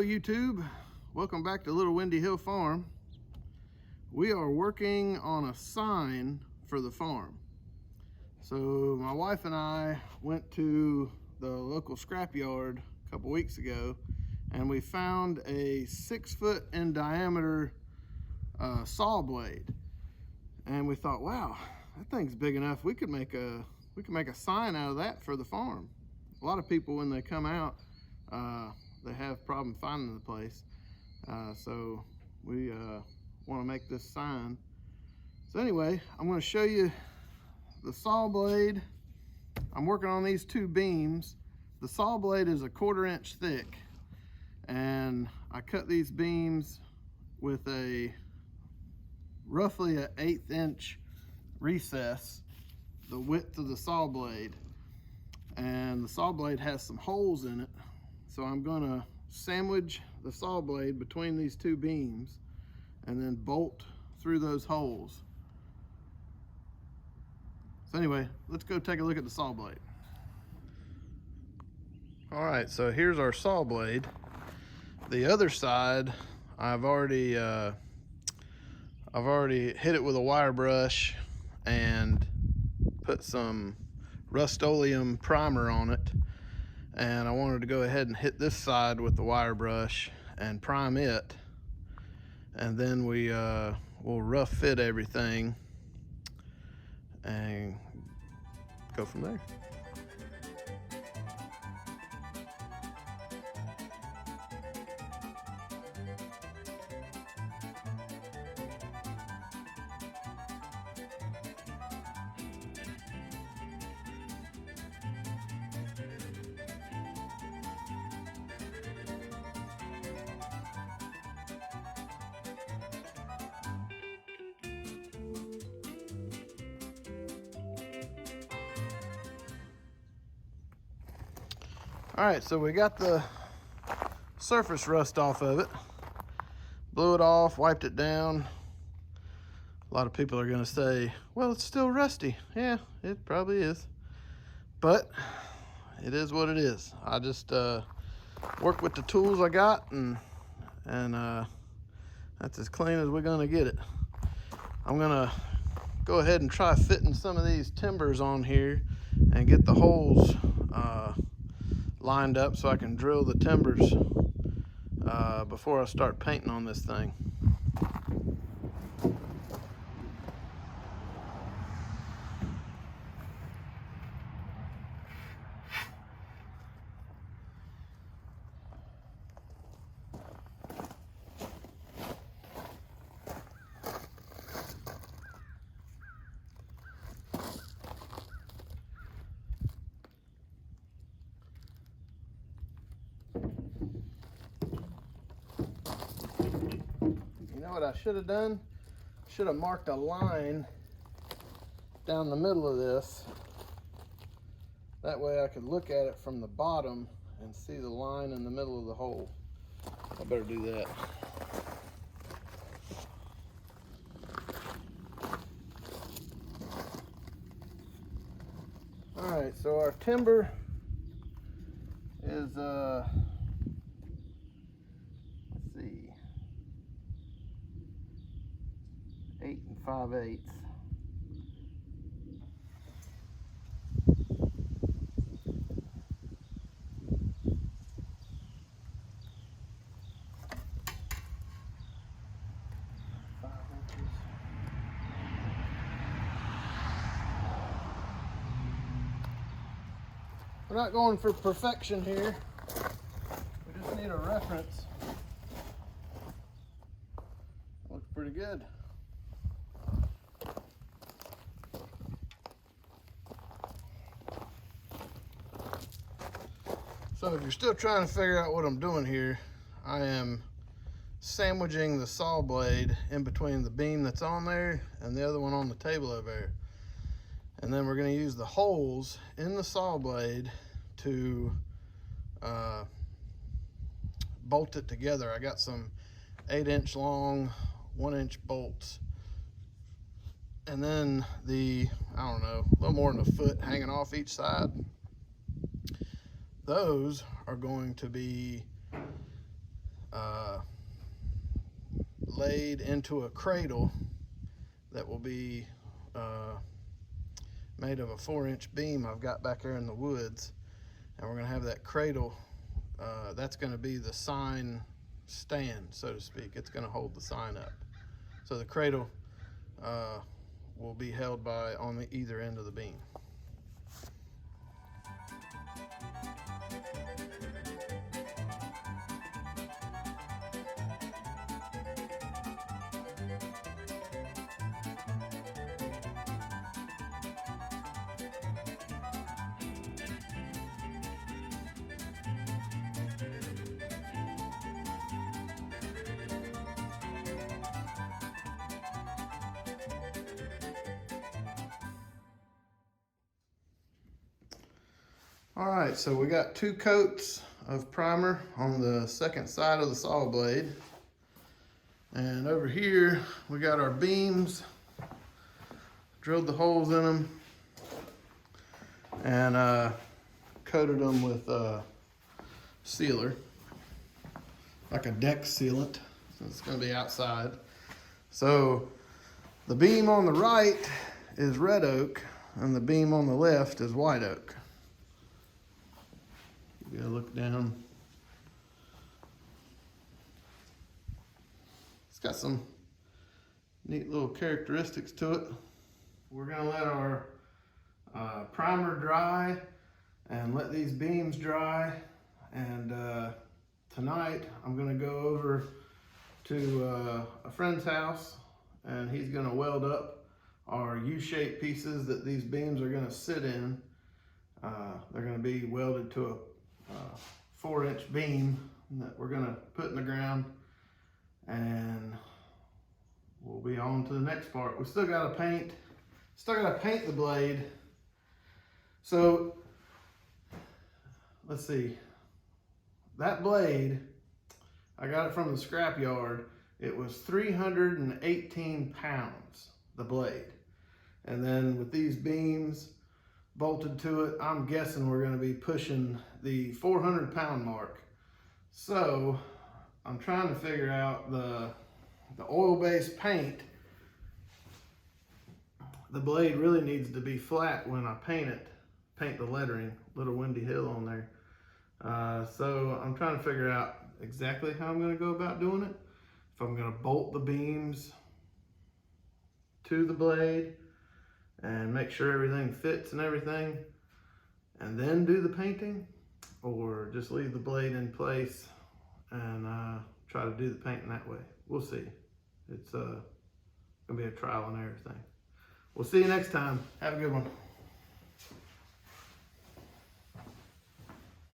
Hello YouTube, welcome back to Little Windy Hill Farm. We are working on a sign for the farm. So my wife and I went to the local scrapyard a couple weeks ago and we found a 6 foot in diameter saw blade. And we thought, wow, that thing's big enough. We could make a sign out of that for the farm. A lot of people, when they come out, they have problem finding the place. So we want to make this sign. So anyway, I'm going to show you the saw blade. I'm working on these two beams. The saw blade is 1/4 inch thick, and I cut these beams with roughly an 1/8 inch recess, the width of the saw blade. And the saw blade has some holes in it. So I'm gonna sandwich the saw blade between these two beams and then bolt through those holes. So anyway, let's go take a look at the saw blade. All right, so here's our saw blade. The other side, I've already hit it with a wire brush and put some Rust-Oleum primer on it. And I wanted to go ahead and hit this side with the wire brush and prime it, and then we'll rough fit everything and go from there. All right, so we got the surface rust off of it. Blew it off, wiped it down. A lot of people are gonna say, well, it's still rusty. Yeah, it probably is. But it is what it is. I just work with the tools I got, and that's as clean as we're gonna get it. I'm gonna go ahead and try fitting some of these timbers on here and get the holes lined up so I can drill the timbers before I start painting on this thing. You know what I should have done? Should have marked a line down the middle of this. That way I could look at it from the bottom and see the line in the middle of the hole. I better do that. All right, so our timber is 8 5/8. We're not going for perfection here. We just need a reference. Looks pretty good. So if you're still trying to figure out what I'm doing here, I am sandwiching the saw blade in between the beam that's on there and the other one on the table over there. And then we're going to use the holes in the saw blade to bolt it together. I got some 8-inch long, 1-inch bolts. And then I don't know, a little more than a foot hanging off each side. Those are going to be laid into a cradle that will be made of a 4-inch beam I've got back there in the woods, and we're going to have that cradle. That's going to be the sign stand, so to speak. It's going to hold the sign up. So the cradle will be held by on the either end of the beam. All right, so we got 2 coats of primer on the second side of the saw blade. And over here, we got our beams, drilled the holes in them, and coated them with sealer, like a deck sealant. So it's gonna be outside. So the beam on the right is red oak, and the beam on the left is white oak. You gotta look down. It's got some neat little characteristics to it. We're gonna let our primer dry and let these beams dry. And tonight I'm gonna go over to a friend's house, and he's gonna weld up our U-shaped pieces that these beams are gonna sit in. They're gonna be welded to a 4-inch beam that we're gonna put in the ground, and we'll be on to the next part. We still gotta paint the blade. So let's see, that blade, I got it from the scrap yard. It was 318 pounds, the blade. And then with these beams bolted to it, I'm guessing we're gonna be pushing the 400-pound mark. So I'm trying to figure out the oil-based paint. The blade really needs to be flat when I paint the lettering, Little Windy Hill on there. So I'm trying to figure out exactly how I'm gonna go about doing it. If I'm gonna bolt the beams to the blade and make sure everything fits and everything, and then do the painting, or just leave the blade in place and try to do the painting that way. We'll see. It's gonna be a trial and error thing. We'll see you next time. Have a good one.